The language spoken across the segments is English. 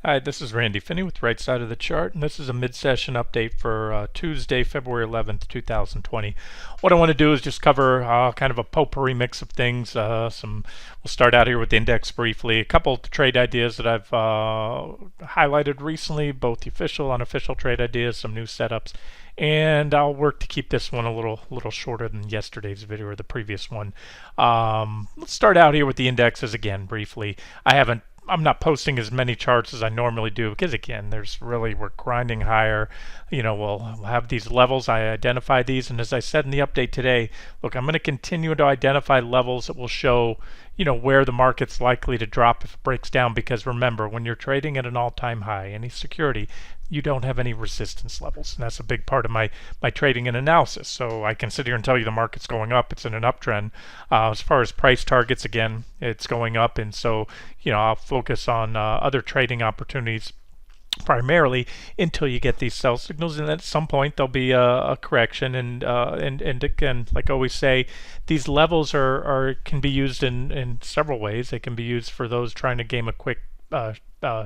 Hi, this is Randy Finney with Right Side of the Chart, and this is a mid-session update for Tuesday, February 11th, 2020. What I want to do is just cover kind of a potpourri mix of things. We'll start out here with the index briefly. A couple of trade ideas that I've highlighted recently, both the official and unofficial trade ideas, some new setups, and I'll work to keep this one a little shorter than yesterday's video or the previous one. Let's start out here with the indexes again briefly. I'm not posting as many charts as I normally do because again, we're grinding higher. We'll have these levels. I identify these, and as I said in the update today, look, I'm going to continue to identify levels that will show where the market's likely to drop if it breaks down, because remember, when you're trading at an all-time high, any security, you don't have any resistance levels, and that's a big part of my trading and analysis. So I can sit here and tell you the market's going up, it's in an uptrend. As far as price targets, again, it's going up, and so I'll focus on other trading opportunities primarily until you get these sell signals, and at some point there'll be a correction. And again, like I always say, these levels can be used in several ways. They can be used for those trying to game a quick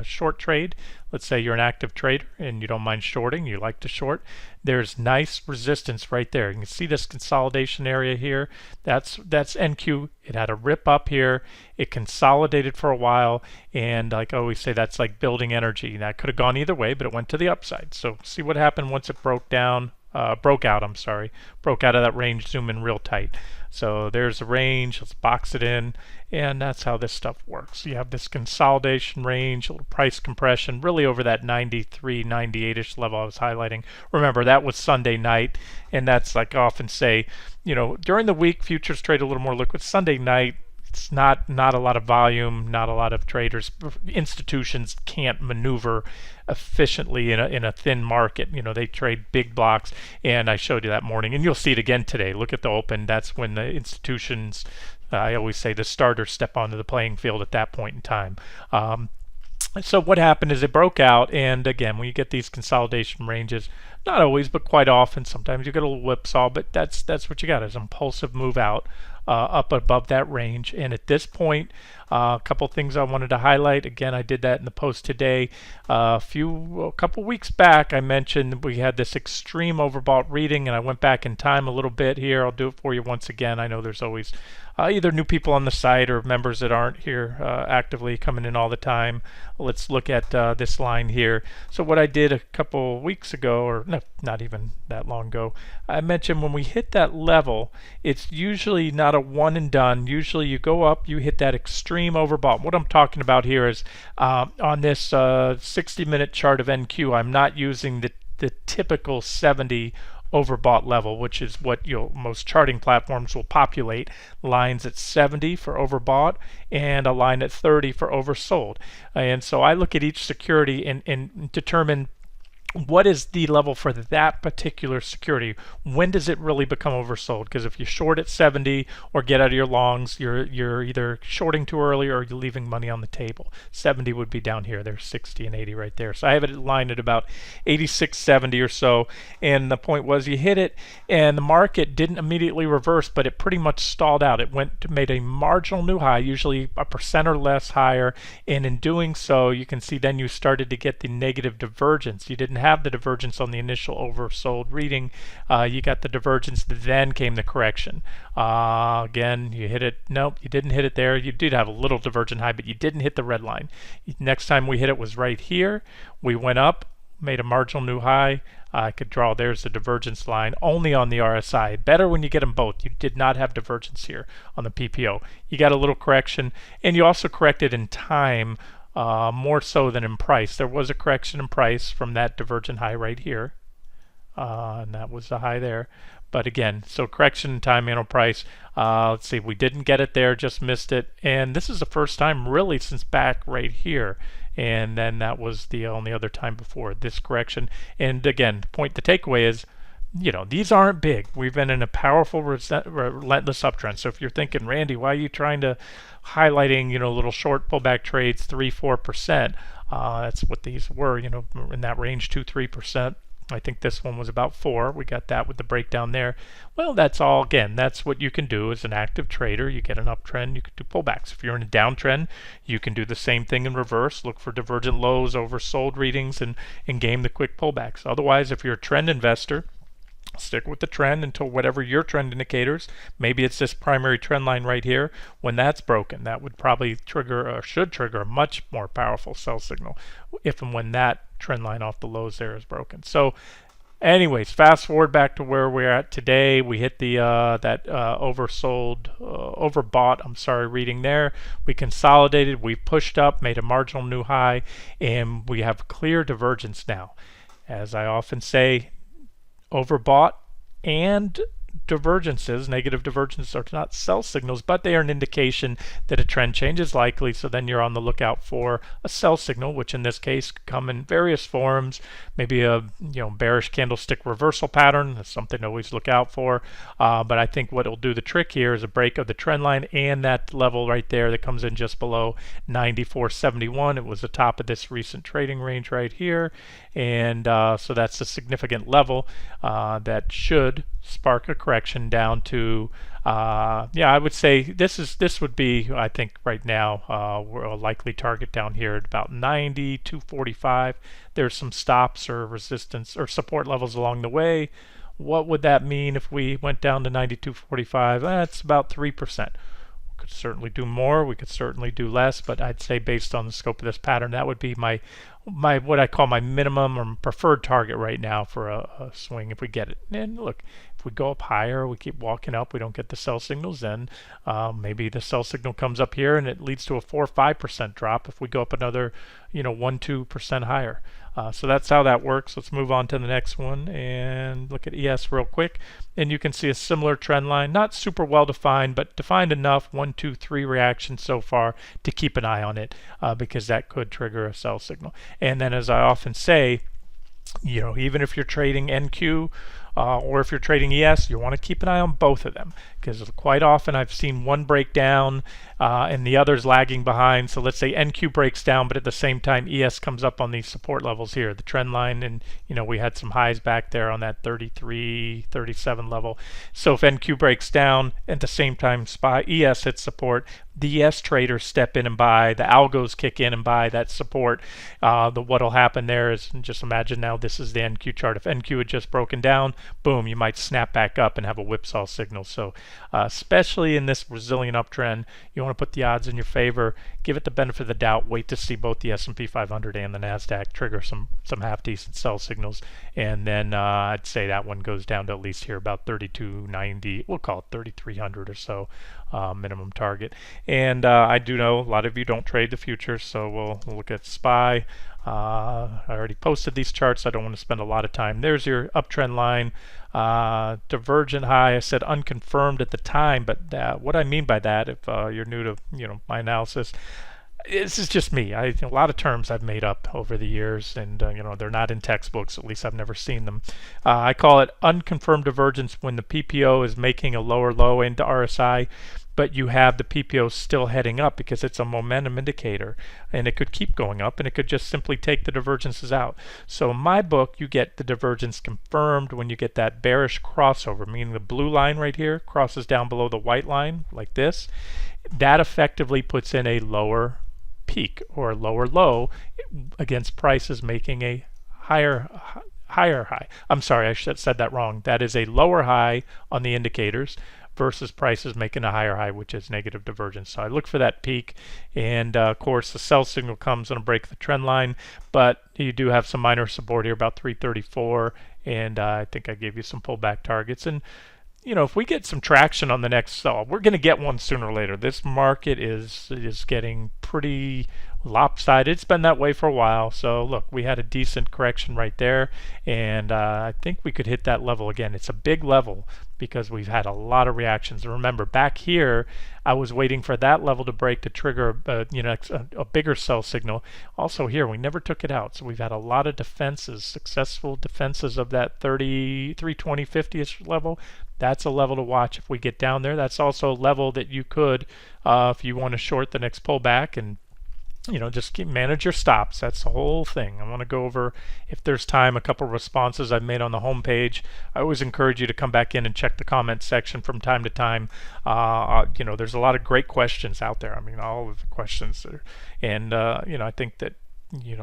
short trade. Let's say you're an active trader and you don't mind shorting, you like to short. There's nice resistance right there. You can see this consolidation area here. That's NQ. It had a rip up here. It consolidated for a while, and like I always say, that's like building energy. That could have gone either way, but it went to the upside. So see what happened once it broke out. Broke out of that range. Zoom in real tight. So there's a range. Let's box it in, and that's how this stuff works. You have this consolidation range, a little price compression, really over that 93, 98-ish level I was highlighting. Remember, that was Sunday night, and that's like I often say, during the week futures trade a little more liquid. Sunday night, it's not a lot of volume, not a lot of traders. Institutions can't maneuver efficiently in a thin market. They trade big blocks, and I showed you that morning, and you'll see it again today. Look at the open. That's when the institutions, I always say, the starters step onto the playing field at that point in time. So what happened is it broke out, and again, when you get these consolidation ranges, not always, but quite often, sometimes you get a little whipsaw, but that's what you got, is an impulsive move out up above that range. And at this point, a couple things I wanted to highlight. Again, I did that in the post today. A couple weeks back, I mentioned we had this extreme overbought reading, and I went back in time a little bit here. I'll do it for you once again. I know there's always either new people on the site or members that aren't here actively coming in all the time. Let's look at this line here. So what I did a couple weeks ago, or no, not even that long ago, I mentioned when we hit that level, it's usually not a one and done. Usually you go up, you hit that extreme overbought. What I'm talking about here is on this 60-minute chart of NQ, I'm not using the typical 70 overbought level, which is what most charting platforms will populate. Lines at 70 for overbought and a line at 30 for oversold. And so I look at each security and determine what is the level for that particular security. When does it really become oversold? Because if you short at 70 or get out of your longs, you're either shorting too early or you're leaving money on the table. 70 would be down here. There's 60 and 80 right there. So I have it lined at about 86, 70 or so. And the point was, you hit it, and the market didn't immediately reverse, but it pretty much stalled out. It made a marginal new high, usually a percent or less higher. And in doing so, you can see then you started to get the negative divergence. You didn't have the divergence on the initial oversold reading. You got the divergence, then came the correction. Again, you hit it. Nope, you didn't hit it there. You did have a little divergent high, but you didn't hit the red line. Next time we hit it was right here. We went up, made a marginal new high. I could draw, there's the divergence line only on the RSI. Better when you get them both. You did not have divergence here on the PPO. You got a little correction, and you also corrected in time, more so than in price. There was a correction in price from that divergent high right here, and that was the high there. But again, so correction in time and on price. Let's see, we didn't get it there, just missed it. And this is the first time really since back right here. And then that was the only other time before this correction. And again, the takeaway is, these aren't big. We've been in a powerful, relentless uptrend. So if you're thinking, Randy, why are you trying to highlighting, little short pullback trades, 3-4%? That's what these were, in that range, 2-3%. I think this one was about 4. We got that with the breakdown there. Well, that's all, again, that's what you can do as an active trader. You get an uptrend, you can do pullbacks. If you're in a downtrend, you can do the same thing in reverse. Look for divergent lows, oversold readings, and game the quick pullbacks. Otherwise, if you're a trend investor, stick with the trend until whatever your trend indicators, maybe it's this primary trend line right here, when that's broken, that would probably trigger or should trigger a much more powerful sell signal if and when that trend line off the lows there is broken. So anyways, fast forward back to where we're at today. We hit the overbought, reading there. We consolidated, we pushed up, made a marginal new high, and we have clear divergence now. As I often say, overbought and divergences, negative divergences, are not sell signals, but they are an indication that a trend change is likely. So then you're on the lookout for a sell signal, which in this case could come in various forms. Maybe a bearish candlestick reversal pattern. That's something to always look out for. But I think what will do the trick here is a break of the trend line and that level right there that comes in just below 94.71. It was the top of this recent trading range right here, and so that's a significant level that should spark a correction down to I would say this would be, I think right now, we're a likely target down here at about 92.45. There's some stops or resistance or support levels along the way. What would that mean if we went down to 92.45? That's about 3%. Could certainly do more, we could certainly do less, but I'd say based on the scope of this pattern, that would be my what I call my minimum or preferred target right now for a swing if we get it. And look, if we go up higher, we keep walking up, we don't get the sell signals, then maybe the sell signal comes up here and it leads to a 4 or 5% drop if we go up another 1-2% higher. So that's how that works. Let's move on to the next one and look at ES real quick. And you can see a similar trend line, not super well defined, but defined enough, 1, 2, 3 reactions so far to keep an eye on it because that could trigger a sell signal. And then, as I often say, even if you're trading NQ or if you're trading ES, you want to keep an eye on both of them, because quite often I've seen one break down and the other's lagging behind. So let's say NQ breaks down, but at the same time ES comes up on these support levels here, the trend line, and we had some highs back there on that 33, 37 level. So if NQ breaks down at the same time ES hits support, the ES traders step in and buy, the algos kick in and buy that support. What'll happen there is, just imagine now this is the NQ chart. If NQ had just broken down, boom, you might snap back up and have a whipsaw signal. So especially in this resilient uptrend, you want to put the odds in your favor, give it the benefit of the doubt, wait to see both the S&P 500 and the NASDAQ trigger some half decent sell signals, and then I'd say that one goes down to at least here about 3290, we'll call it 3300 or so, minimum target. And I do know a lot of you don't trade the futures, so we'll look at SPY. I already posted these charts. I don't want to spend a lot of time. There's your uptrend line, divergent high. I said unconfirmed at the time, but what I mean by that, if you're new to my analysis, this is just me. A lot of terms I've made up over the years, and they're not in textbooks. At least I've never seen them. I call it unconfirmed divergence when the PPO is making a lower low into RSI, but you have the PPO still heading up because it's a momentum indicator, and it could keep going up, and it could just simply take the divergences out. So in my book, you get the divergence confirmed when you get that bearish crossover, meaning the blue line right here crosses down below the white line like this. That effectively puts in a lower peak or a lower low against prices making a higher high. I'm sorry, I said that wrong. That is a lower high on the indicators versus prices making a higher high, which is negative divergence. So I look for that peak, and of course the sell signal comes and break the trend line, but you do have some minor support here about 334, and I think I gave you some pullback targets. And if we get some traction on the next sell, we're going to get one sooner or later. This market is getting pretty lopsided. It's been that way for a while. So look, we had a decent correction right there, and I think we could hit that level again. It's a big level because we've had a lot of reactions. And remember, back here, I was waiting for that level to break to trigger a bigger sell signal. Also here, we never took it out. So we've had a lot of defenses, successful defenses of that 30, 320, 50-ish level. That's a level to watch if we get down there. That's also a level that you could, if you want to short the next pullback and just manage your stops. That's the whole thing. I want to go over, if there's time, a couple of responses I've made on the home page. I always encourage you to come back in and check the comment section from time to time. There's a lot of great questions out there. I mean, all of the questions and I think that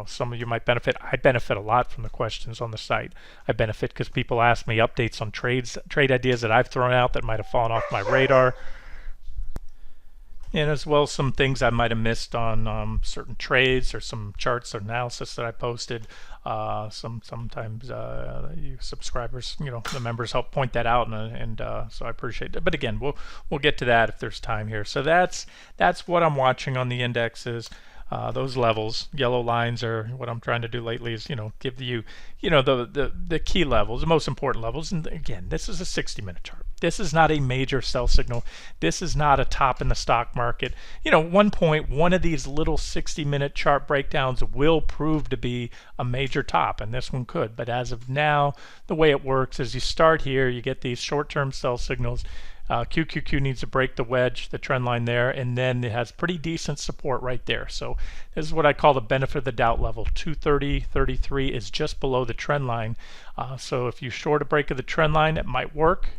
some of you might benefit. I benefit a lot from the questions on the site. I benefit because people ask me updates on trade ideas that I've thrown out that might have fallen off my radar, and as well as some things I might have missed on certain trades or some charts or analysis that I posted. Sometimes you subscribers, the members help point that out, and so I appreciate it. But again, we'll get to that if there's time here. So that's what I'm watching on the indexes. Those levels, yellow lines, are what I'm trying to do lately is give you the key levels, the most important levels. And again, this is a 60-minute chart. This is not a major sell signal. This is not a top in the stock market. One point, one of these little 60-minute chart breakdowns will prove to be a major top, and this one could. But as of now, the way it works is you start here, you get these short-term sell signals. QQQ needs to break the wedge, the trend line there, and then it has pretty decent support right there. So this is what I call the benefit of the doubt level. 230.33 is just below the trend line. So if you short a break of the trend line, it might work,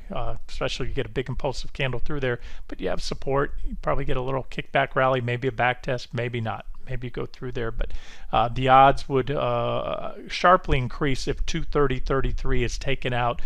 especially if you get a big impulsive candle through there. But you have support. You probably get a little kickback rally, maybe a back test, maybe not. Maybe go through there, but the odds would sharply increase if 230.33 is taken out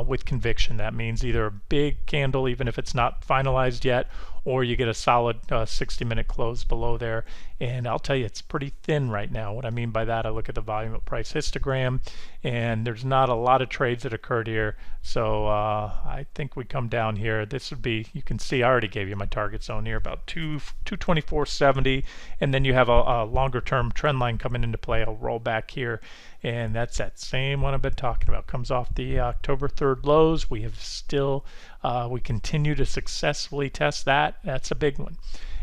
with conviction. That means either a big candle, even if it's not finalized yet, or you get a solid 60-minute close below there. And I'll tell you, it's pretty thin right now. What I mean by that, I look at the volume of price histogram, and there's not a lot of trades that occurred here. So I think we come down here. This would be, you can see I already gave you my target zone here, about 224.70, and then you have a longer term trend line coming into play. I'll roll back here, and that's that same one I've been talking about. Comes off the October 3rd lows. We have still we continue to successfully test that. That's a big one.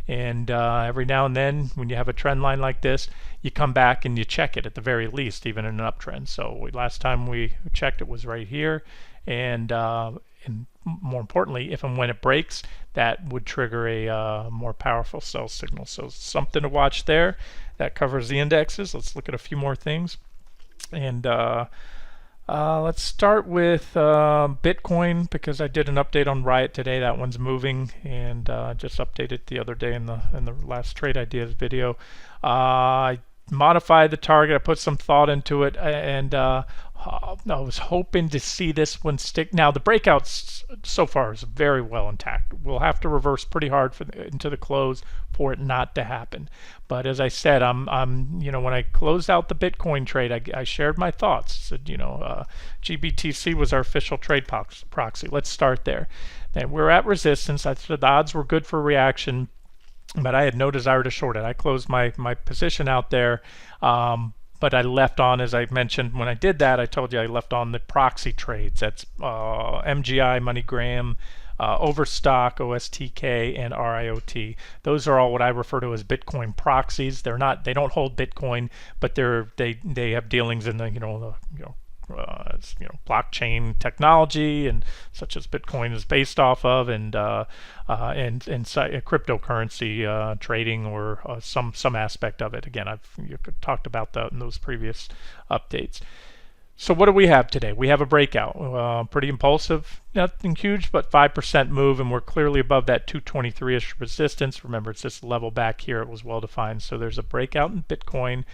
And every now and then, when you have a trend line like this, you come back and you check it at the very least, even in an uptrend. So last time we checked, it was right here, and more importantly, if and when it breaks, that would trigger a more powerful sell signal. So something to watch there. That covers the indexes. Let's look at a few more things. And let's start with Bitcoin, because I did an update on Riot today. That one's moving, and just updated the other day in the last trade ideas video. I modified the target. I put some thought into it, and I was hoping to see this one stick. Now the breakout so far is very well intact. We'll have to reverse pretty hard into the close for it not to happen. But as I said, I'm when I closed out the Bitcoin trade, I shared my thoughts. Said GBTC was our official trade proxy. Let's start there. Then we're at resistance. I said the odds were good for reaction, but I had no desire to short it. I closed my position out there, but I left on, as I mentioned when I did that, I told you I left on the proxy trades. That's MGI, MoneyGram, Overstock, OSTK, and RIOT. Those are all what I refer to as Bitcoin proxies. They don't hold Bitcoin, but they have dealings in the blockchain technology, and such as Bitcoin is based off of, and cryptocurrency trading, or some aspect of it. Again, I've talked about that in those previous updates. So what do we have today? We have a breakout, pretty impulsive, nothing huge, but 5% move, and we're clearly above that 223-ish resistance. Remember, it's this level back here. It was well defined. So there's a breakout in Bitcoin,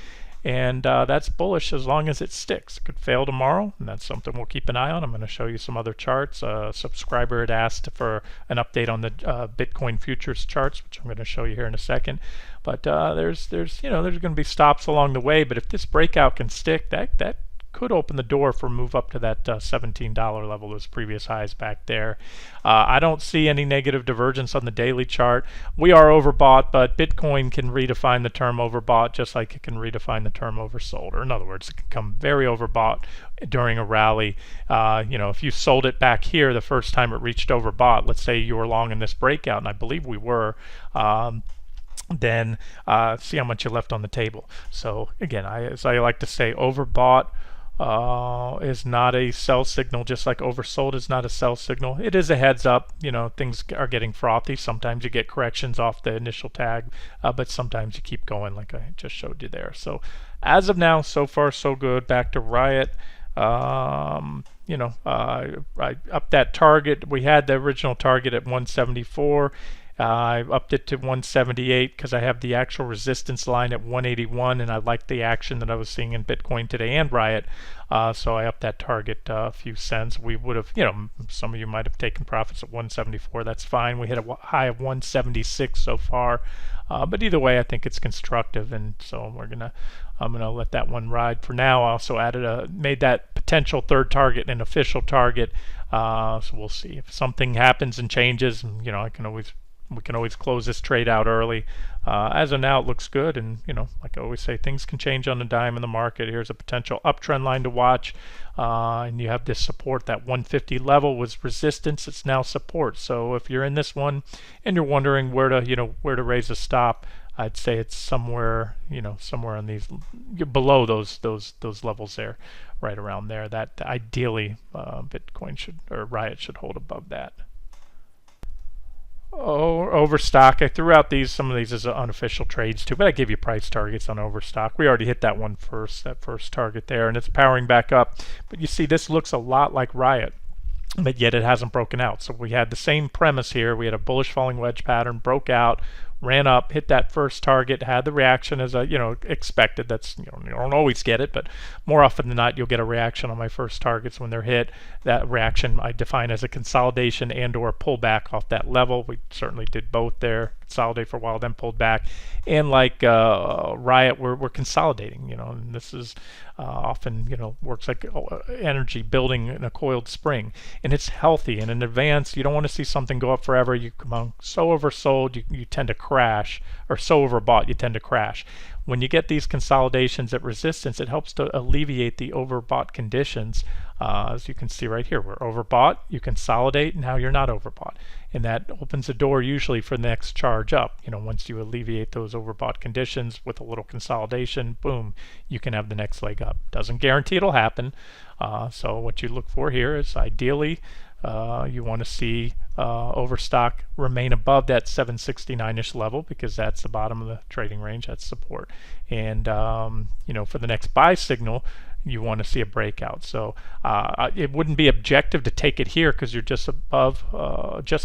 and that's bullish as long as it sticks. It could fail tomorrow, and that's something we'll keep an eye on. I'm going to show you some other charts. A subscriber had asked for an update on the Bitcoin futures charts, which I'm going to show you here in a second. But there's going to be stops along the way. But if this breakout can stick, that could open the door for a move up to that $17 level, those previous highs back there. I don't see any negative divergence on the daily chart. We are overbought, but Bitcoin can redefine the term overbought just like it can redefine the term oversold. Or in other words, it can come very overbought during a rally. If you sold it back here the first time it reached overbought, let's say you were long in this breakout, and I believe we were, then see how much you left on the table. So again, as I like to say, overbought is not a sell signal, just like oversold is not a sell signal. It is a heads up. Things are getting frothy. Sometimes you get corrections off the initial tag, but sometimes you keep going like I just showed you there. So as of now, so far so good. Back to Riot. I upped that target. We had the original target at 174. I upped it to 178 because I have the actual resistance line at 181, and I liked the action that I was seeing in Bitcoin today and Riot. So I upped that target a few cents. We would have, some of you might have taken profits at 174. That's fine. We hit a high of 176 so far. But either way, I think it's constructive, and so I'm gonna let that one ride for now. I also made that potential third target an official target. So we'll see if something happens and changes. And, we can always close this trade out early. As of now, it looks good, and like I always say, things can change on a dime in the market. Here's a potential uptrend line to watch, and you have this support. That 150 level was resistance; it's now support. So if you're in this one and you're wondering where to raise a stop, I'd say it's somewhere on these below those levels there, right around there. That ideally Bitcoin or Riot should hold above that. Overstock. I threw out some of these as unofficial trades too, but I gave you price targets on Overstock. We already hit that one first, that first target there, and it's powering back up. But you see, this looks a lot like Riot, but yet it hasn't broken out. So we had the same premise here. We had a bullish falling wedge pattern, broke out, ran up, hit that first target, had the reaction as expected. That's you don't always get it, but more often than not you'll get a reaction on my first targets when they're hit. That reaction I define as a consolidation and or pullback off that level. We certainly did both there. Consolidate for a while, then pulled back. And like Riot, we're consolidating. And this is often works like energy building in a coiled spring, and it's healthy. And in advance, you don't want to see something go up forever. You come on so oversold, you tend to crash, or so overbought, you tend to crash. When you get these consolidations at resistance, it helps to alleviate the overbought conditions. As you can see right here, we're overbought, you consolidate, now you're not overbought. And that opens the door usually for the next charge up. Once you alleviate those overbought conditions with a little consolidation, boom, you can have the next leg up. Doesn't guarantee it'll happen. So what you look for here is ideally you want to see Overstock remain above that 769-ish level, because that's the bottom of the trading range. That's support. And for the next buy signal, you want to see a breakout. So it wouldn't be objective to take it here because you're just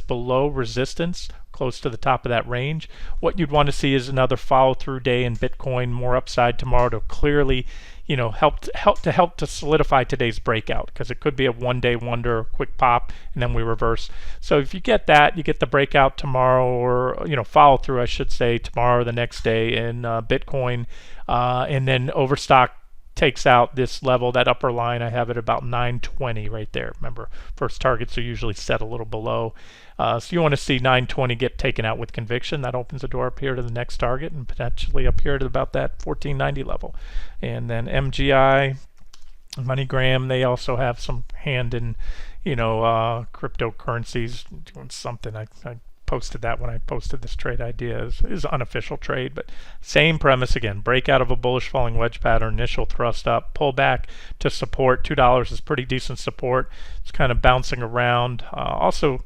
below resistance, close to the top of that range. What you'd want to see is another follow-through day in Bitcoin, more upside tomorrow to clearly help to solidify today's breakout, because it could be a one-day wonder, quick pop, and then we reverse. So if you get that, you get the breakout tomorrow, or follow through, I should say, tomorrow or the next day in Bitcoin, and then Overstock takes out this level, that upper line. I have it about 920 right there. Remember, first targets are usually set a little below. So you want to see 920 get taken out with conviction. That opens the door up here to the next target, and potentially up here to about that 1490 level. And then MGI, MoneyGram, they also have some hand in cryptocurrencies doing something. I posted that when I posted this trade idea is unofficial trade, but same premise again. Breakout of a bullish falling wedge pattern, initial thrust up, pull back to support. $2 is pretty decent support. It's kind of bouncing around. Also,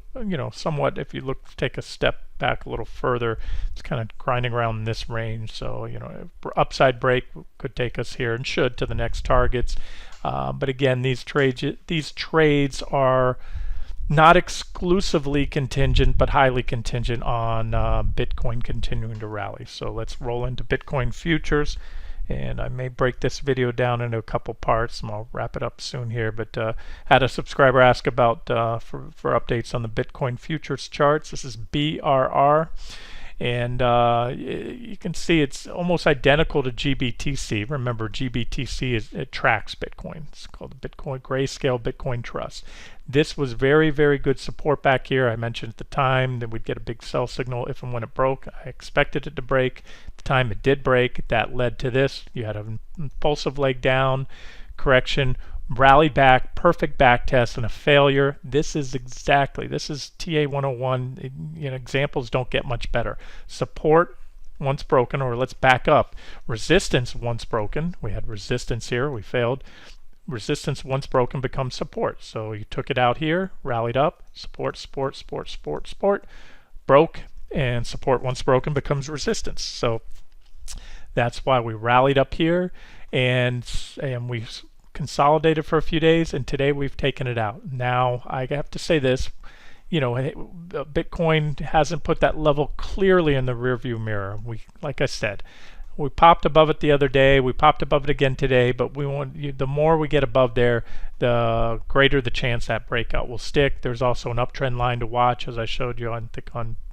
somewhat, if you take a step back a little further, it's kind of grinding around in this range. So upside break could take us here, and should, to the next targets. But again, these trades are not exclusively contingent, but highly contingent on Bitcoin continuing to rally. So let's roll into Bitcoin futures, and I may break this video down into a couple parts, and I'll wrap it up soon here. But had a subscriber ask about for updates on the Bitcoin futures charts. This is BRR. And you can see it's almost identical to GBTC. Remember, GBTC it tracks Bitcoin. It's called the Bitcoin Grayscale Bitcoin Trust. This was very, very good support back here. I mentioned at the time that we'd get a big sell signal if and when it broke. I expected it to break. At the time it did break. That led to this. You had an impulsive leg down, correction, rallied back, perfect back test, and a failure. This is TA 101. Examples don't get much better. Support once broken, or let's back up. Resistance once broken. We had resistance here. We failed. resistance once broken becomes support. So you took it out here, rallied up, support, support, support, support, support, broke, and support once broken becomes resistance. So that's why we rallied up here, and we consolidated for a few days, and today we've taken it out. Now I have to say this, Bitcoin hasn't put that level clearly in the rearview mirror. Like I said, we popped above it the other day, we popped above it again today, but the more we get above there, the greater the chance that breakout will stick. There's also an uptrend line to watch, as I showed you on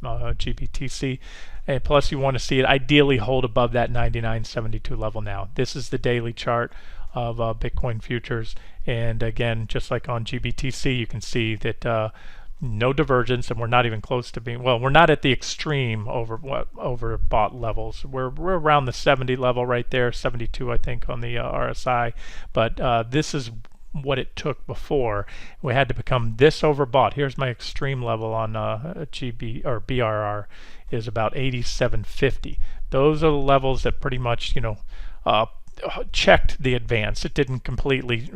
GBTC, and plus you want to see it ideally hold above that 99.72 level. Now this is the daily chart of Bitcoin futures, and again, just like on GBTC, you can see that no divergence, and we're not even close to being, well, we're not at the extreme overbought levels. We're around the 70 level right there, 72 I think on the RSI, but this is what it took before. We had to become this overbought. Here's my extreme level on GB or BRR is about 87.50. Those are the levels that pretty much checked the advance. It didn't completely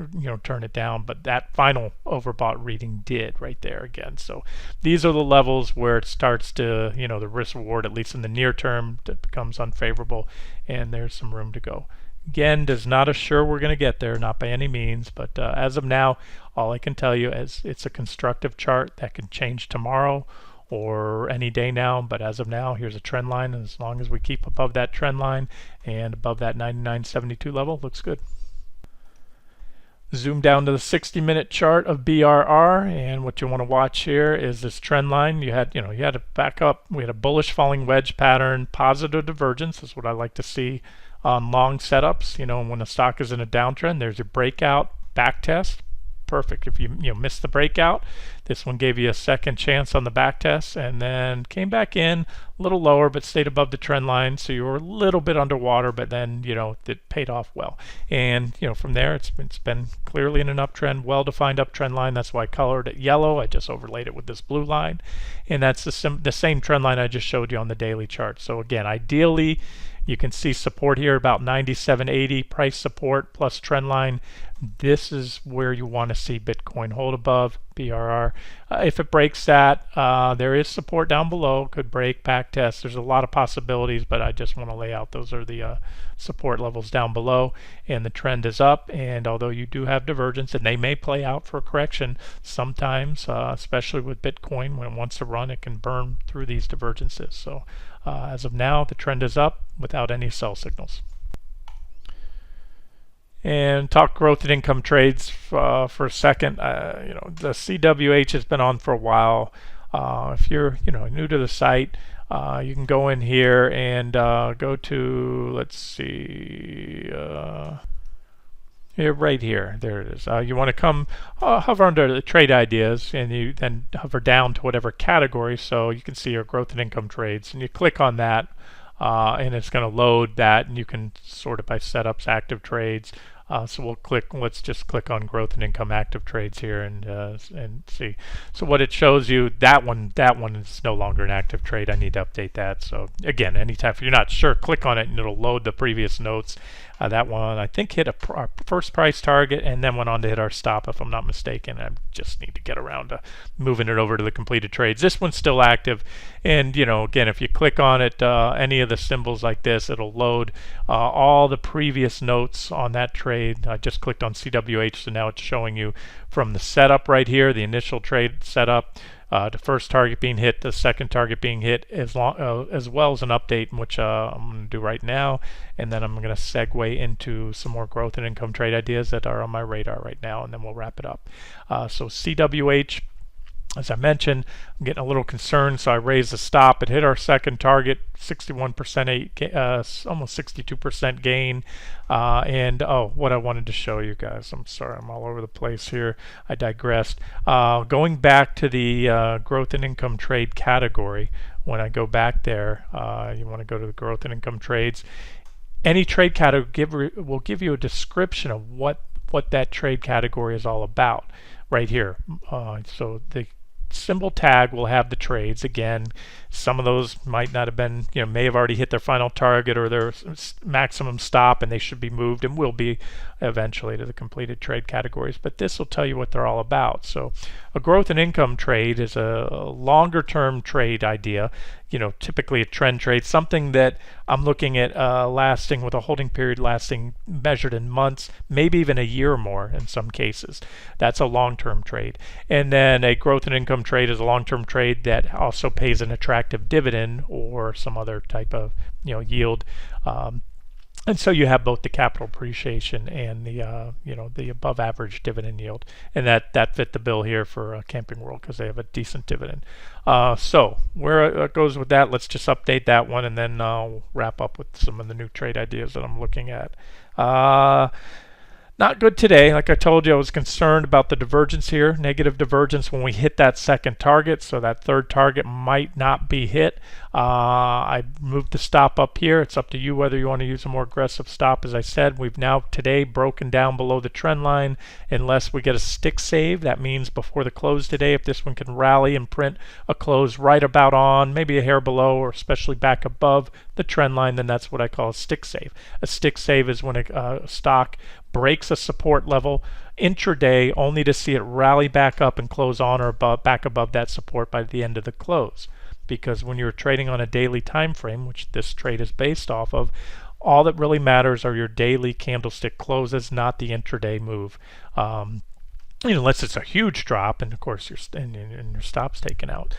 turn it down, but that final overbought reading did right there again. So these are the levels where it starts to, the risk reward, at least in the near term, that becomes unfavorable, and there's some room to go. Again, does not assure we're going to get there, not by any means, but as of now, all I can tell you is it's a constructive chart that can change tomorrow or any day now, but as of now, here's a trend line, and as long as we keep above that trend line and above that 99.72 level, looks good. Zoom down to the 60-minute chart of BRR, and what you want to watch here is this trend line. You had a back up. We had a bullish falling wedge pattern, positive divergence is what I like to see on long setups. When a stock is in a downtrend, there's a breakout, back test. Perfect. If you missed the breakout, this one gave you a second chance on the back test, and then came back in a little lower but stayed above the trend line, so you were a little bit underwater, but then it paid off well. And from there it's been clearly in an uptrend, well-defined uptrend line. That's why I colored it yellow. I just overlaid it with this blue line, and that's the same trend line I just showed you on the daily chart. So again, ideally you can see support here about 97.80, price support plus trend line. This is where you want to see Bitcoin hold above BRR. If it breaks that, there is support down below, could break, back test. There's a lot of possibilities, but I just want to lay out those are the support levels down below, and the trend is up. And although you do have divergence, and they may play out for a correction sometimes, especially with Bitcoin, when it wants to run, it can burn through these divergences. So as of now, the trend is up without any sell signals. And talk growth and income trades for a second. The CWH has been on for a while. If you're new to the site, you can go in here and go to, let's see, here, right here. There it is. You want to come hover under the trade ideas, and you then hover down to whatever category, so you can see your growth and income trades, and you click on that, and it's going to load that, and you can sort it by setups, active trades. So let's just click on growth and income active trades here and see. So what it shows you, that one is no longer an active trade. I need to update that. So again, anytime if you're not sure, click on it and it'll load the previous notes. That one I think hit our first price target and then went on to hit our stop, if I'm not mistaken. I just need to get around to moving it over to the completed trades. This one's still active, and again, if you click on it, any of the symbols like this, it'll load all the previous notes on that trade. I just clicked on CWH, so now it's showing you from the setup right here, the initial trade setup, the first target being hit, the second target being hit, as well as an update, which I'm going to do right now, and then I'm going to segue into some more growth and income trade ideas that are on my radar right now, and then we'll wrap it up. So CWH, as I mentioned, I'm getting a little concerned, so I raised the stop. It hit our second target, 61%, almost 62% gain. And what I wanted to show you guys, I'm sorry, I'm all over the place here. I digressed. Going back to the growth and income trade category, when I go back there, you want to go to the growth and income trades. Any trade category will give you a description of what that trade category is all about right here. So the symbol tag will have the trades. Again, some of those might not have been, may have already hit their final target or their maximum stop, and they should be moved and will be eventually to the completed trade categories. But this will tell you what they're all about. So a growth and income trade is a longer term trade idea, typically a trend trade, something that I'm looking at lasting with a holding period lasting measured in months, maybe even a year or more in some cases. That's a long-term trade. And then a growth and income trade is a long-term trade that also pays an attractive dividend or some other type of yield. And so you have both the capital appreciation and the above average dividend yield, and that fit the bill here for Camping World because they have a decent dividend. So where it goes with that, let's just update that one, and then I'll wrap up with some of the new trade ideas that I'm looking at. Not good today. Like I told you, I was concerned about the divergence here, negative divergence when we hit that second target, so that third target might not be hit. I moved the stop up here. It's up to you whether you want to use a more aggressive stop. As I said, we've now today broken down below the trend line unless we get a stick save. That means before the close today, if this one can rally and print a close right about on, maybe a hair below or especially back above the trend line, then that's what I call a stick save. A stick save is when a stock breaks a support level intraday only to see it rally back up and close on or back above that support by the end of the close. Because when you're trading on a daily time frame, which this trade is based off of, all that really matters are your daily candlestick closes, not the intraday move. Unless it's a huge drop, and of course your stop's taken out.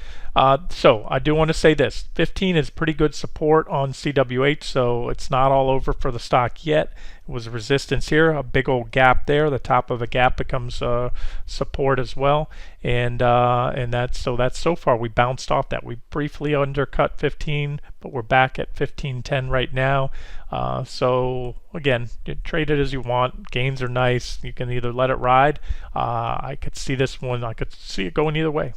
So I do want to say this: 15 is pretty good support on CWH, so it's not all over for the stock yet. It was resistance here, a big old gap there. The top of a gap becomes support as well, and that's so far we bounced off that. We briefly undercut 15, but we're back at 15.10 right now. So again, you trade it as you want. Gains are nice. You can either let it ride. I could see this one. I could see it going either way.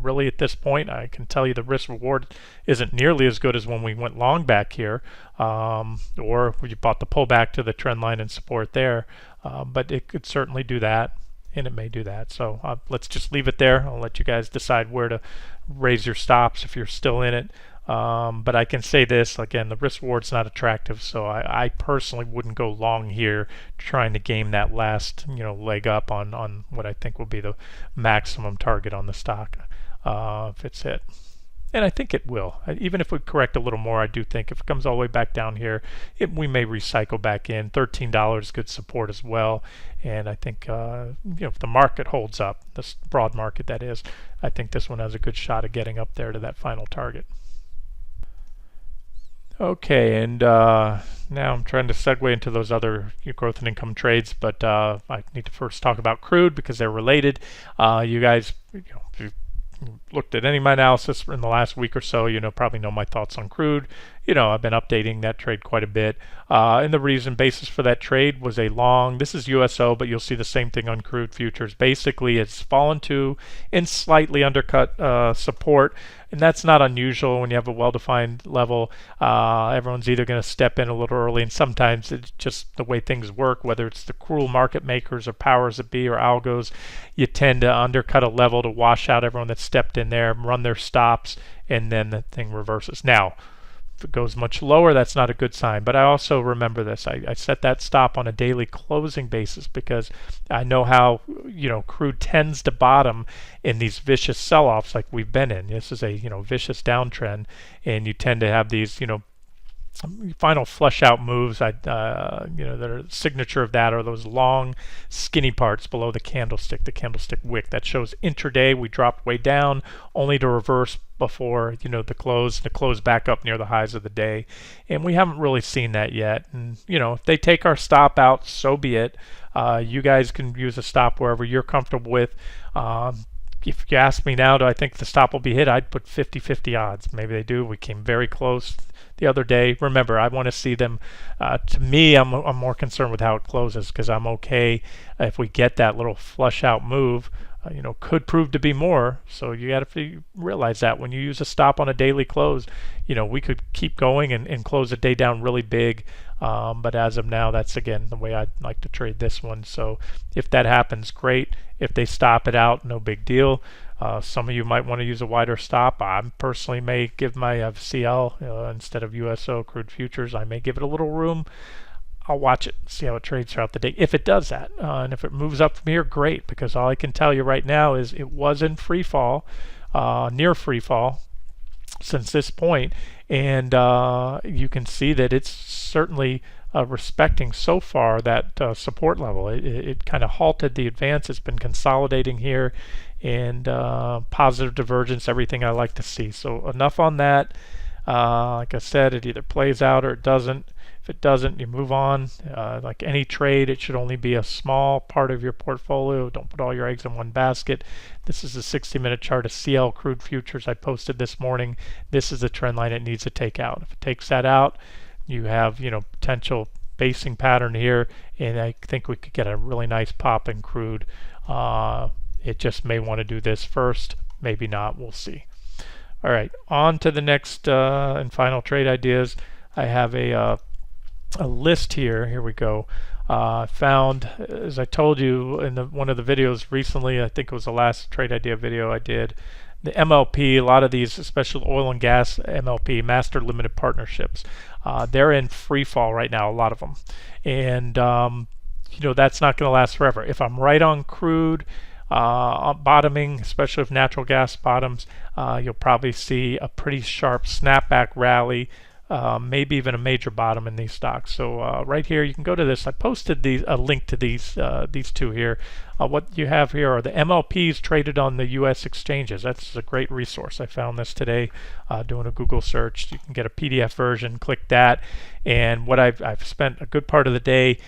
Really, at this point, I can tell you the risk reward isn't nearly as good as when we went long back here, or you bought the pullback to the trend line and support there. But it could certainly do that, and it may do that. So let's just leave it there. I'll let you guys decide where to raise your stops if you're still in it. But I can say this again: the risk reward's not attractive, so I personally wouldn't go long here, trying to game that last leg up on what I think will be the maximum target on the stock if it's hit. And I think it will. Even if we correct a little more, I do think if it comes all the way back down here, we may recycle back in. $13 good support as well. And I think if the market holds up, this broad market that is, I think this one has a good shot of getting up there to that final target. Okay, and now I'm trying to segue into those other growth and income trades, but I need to first talk about crude because they're related. You guys, if you've looked at any of my analysis in the last week or so, probably know my thoughts on crude. I've been updating that trade quite a bit. And the reason basis for that trade was a long, this is USO, but you'll see the same thing on crude futures. Basically, it's fallen to and slightly undercut support. And that's not unusual when you have a well-defined level. Everyone's either going to step in a little early, and sometimes it's just the way things work, whether it's the cruel market makers or powers that be or algos, you tend to undercut a level to wash out everyone that stepped in there, run their stops, and then the thing reverses. Now, if it goes much lower, that's not a good sign. But I also remember this. I set that stop on a daily closing basis because I know how crude tends to bottom in these vicious sell-offs like we've been in. This is a vicious downtrend, and you tend to have these final flush out moves. That are signature of that are those long skinny parts below the candlestick wick that shows intraday we dropped way down only to reverse before the close back up near the highs of the day, and we haven't really seen that yet. And if they take our stop out, so be it. You guys can use a stop wherever you're comfortable with. If you ask me now, do I think the stop will be hit? I'd put 50-50 odds. Maybe they do. We came very close the other day. Remember, I want to see them. To me, I'm more concerned with how it closes because I'm okay if we get that little flush out move. Could prove to be more. So you got to realize that when you use a stop on a daily close, we could keep going and close a day down really big. But as of now, that's again the way I'd like to trade this one. So if that happens, great. If they stop it out, no big deal. Some of you might want to use a wider stop. I personally may give my CL instead of USO crude futures. I may give it a little room. I'll watch it, see how it trades throughout the day. If it does that, and if it moves up from here, great. Because all I can tell you right now is it was in free fall, near free fall, since this point, and you can see that it's certainly respecting so far that support level. It kind of halted the advance. It's been consolidating here, and positive divergence, everything I like to see. So enough on that. Like I said, it either plays out or it doesn't. If it doesn't, you move on. Like any trade, it should only be a small part of your portfolio. Don't put all your eggs in one basket. This is a 60-minute chart of CL crude futures I posted this morning. This is the trend line it needs to take out. If it takes that out, you have potential basing pattern here, and I think we could get a really nice pop in crude. It just may want to do this first, maybe not. We'll see. All right, on to the next and final trade ideas. I have a list here. Here we go. Found, as I told you in one of the videos recently, I think it was the last trade idea video I did, the MLP, a lot of these, especially oil and gas MLP, master limited partnerships, they're in free fall right now, a lot of them. And, that's not going to last forever. If I'm right on crude, bottoming, especially if natural gas bottoms, you'll probably see a pretty sharp snapback rally, maybe even a major bottom in these stocks. So right here, you can go to this. I posted a link to these two here. What you have here are the MLPs traded on the U.S. exchanges. That's a great resource. I found this today doing a Google search. You can get a PDF version. Click that. And what I've spent a good part of the day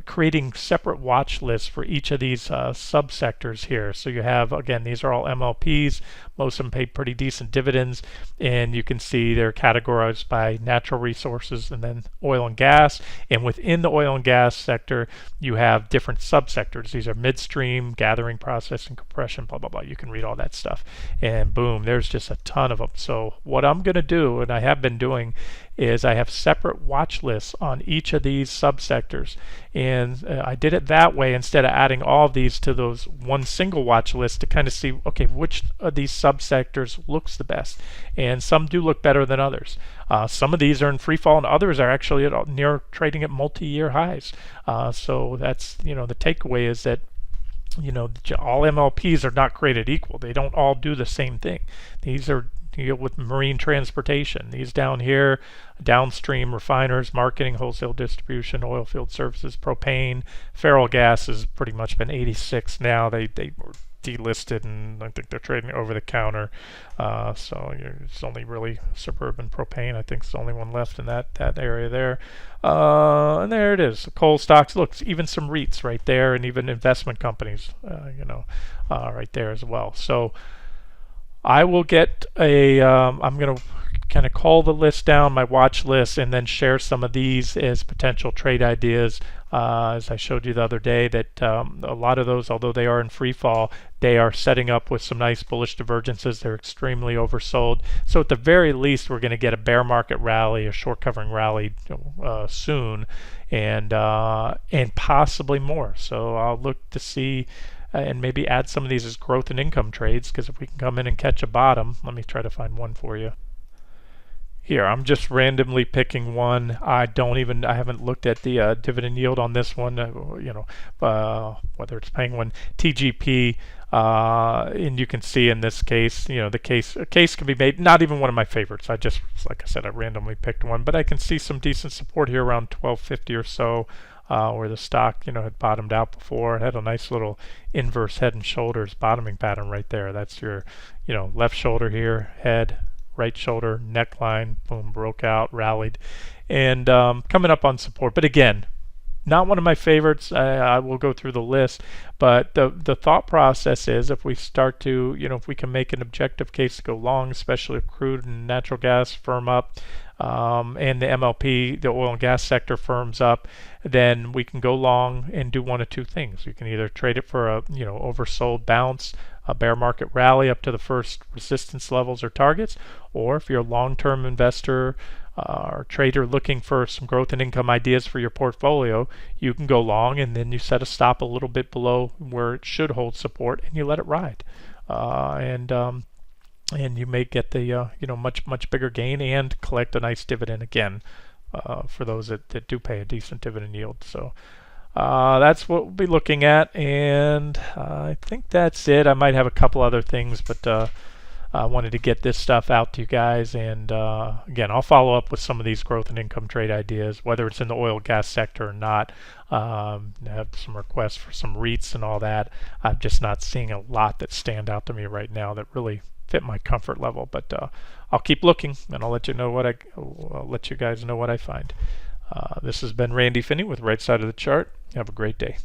creating separate watch lists for each of these subsectors here. So you have, again, these are all MLPs. Most of them pay pretty decent dividends, and you can see they're categorized by natural resources and then oil and gas. And within the oil and gas sector, you have different subsectors. These are midstream, gathering, processing, compression, blah, blah, blah. You can read all that stuff. And boom, there's just a ton of them. So what I'm going to do, and I have been doing, is I have separate watch lists on each of these subsectors. And I did it that way instead of adding all of these to those one single watch list to kind of see, okay, which of these subsectors looks the best. And some do look better than others. Some of these are in free fall and others are actually near trading at multi-year highs. So that's, the takeaway is that all MLPs are not created equal. They don't all do the same thing. These are with marine transportation. These down here, downstream refiners, marketing, wholesale distribution, oil field services, propane, feral gas has pretty much been 86 now. They were delisted, and I think they're trading over the counter. So it's only really suburban propane. I think it's the only one left in that area there. And there it is. Coal stocks. Look, even some REITs right there, and even investment companies, right there as well. So I will get I'm going to kind of call the list down, my watch list, and then share some of these as potential trade ideas. As I showed you the other day, that a lot of those, although they are in free fall, they are setting up with some nice bullish divergences. They're extremely oversold. So at the very least, we're going to get a bear market rally, a short covering rally soon, and possibly more. So I'll look to see and maybe add some of these as growth and income trades, because if we can come in and catch a bottom, let me try to find one for you. Here, I'm just randomly picking one. I haven't looked at the dividend yield on this one, whether it's paying one. TGP, and you can see in this case, a case can be made, not even one of my favorites. Like I said, I randomly picked one, but I can see some decent support here around 1250 or so. Where the stock, had bottomed out before. It had a nice little inverse head and shoulders bottoming pattern right there. That's your, left shoulder here, head, right shoulder, neckline, boom, broke out, rallied, and coming up on support. But again, not one of my favorites. I will go through the list, but the thought process is, if we start to, if we can make an objective case to go long, especially if crude and natural gas firm up, and the MLP, the oil and gas sector, firms up, then we can go long and do one of two things. You can either trade it for a oversold bounce, a bear market rally up to the first resistance levels or targets, or if you're a long-term investor or trader looking for some growth and income ideas for your portfolio, you can go long and then you set a stop a little bit below where it should hold support and you let it ride. And you may get the much bigger gain and collect a nice dividend again for those that do pay a decent dividend yield. So that's what we'll be looking at, and I think that's it. I might have a couple other things, but I wanted to get this stuff out to you guys, and again, I'll follow up with some of these growth and income trade ideas, whether it's in the oil and gas sector or not. I have some requests for some REITs and all that. I'm just not seeing a lot that stand out to me right now that really fit my comfort level, but I'll keep looking, and I'll let you guys know what I find. This has been Randy Finney with Right Side of the Chart. Have a great day.